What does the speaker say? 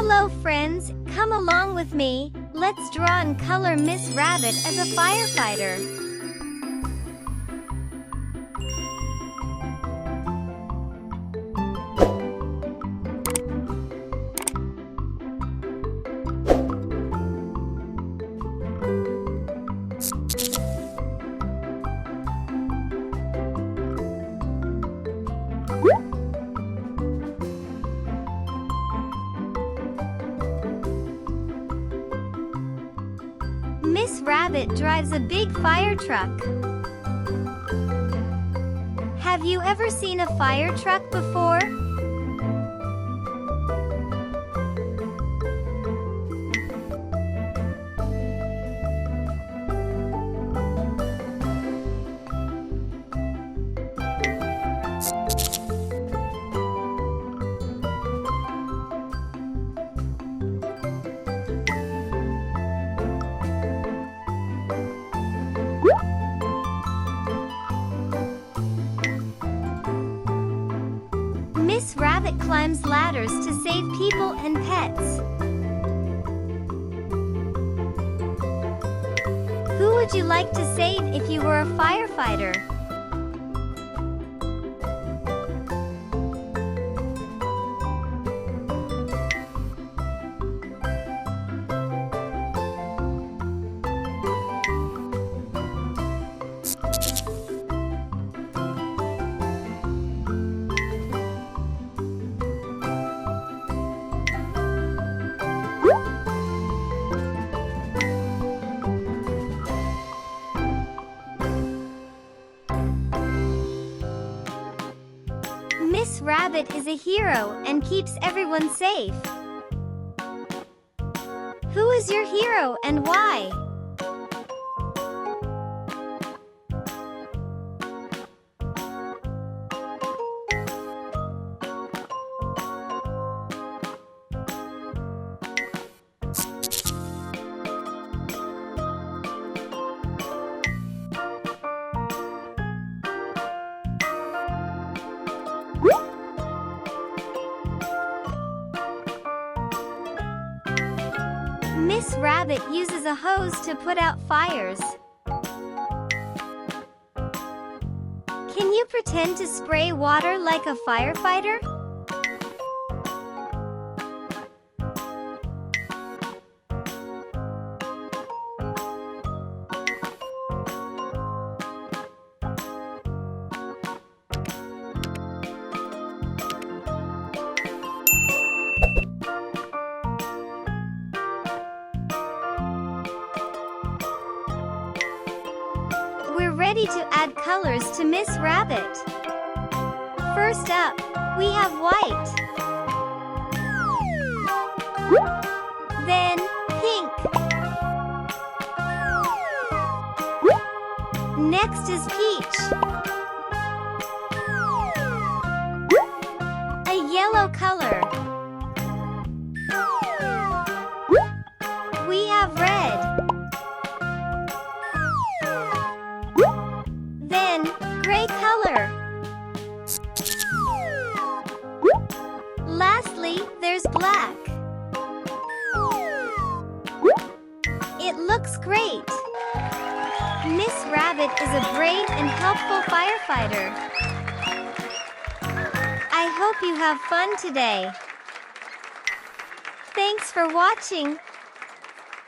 Hello friends, come along with me. Let's draw and color Miss Rabbit as a firefighter. Miss Rabbit drives a big fire truck. Have you ever seen a fire truck before? Miss Rabbit climbs ladders to save people and pets. Who would you like to save if you were a firefighter? Miss Rabbit is a hero and keeps everyone safe. Who is your hero and why? Miss Rabbit uses a hose to put out fires. Can you pretend to spray water like a firefighter? We're ready to add colors to Miss Rabbit. First up, we have white. Then, pink. Next is peach. A yellow color. We have red. Then, gray color. Lastly, there's black. It looks great. Miss Rabbit is a brave and helpful firefighter. I hope you have fun today. Thanks for watching.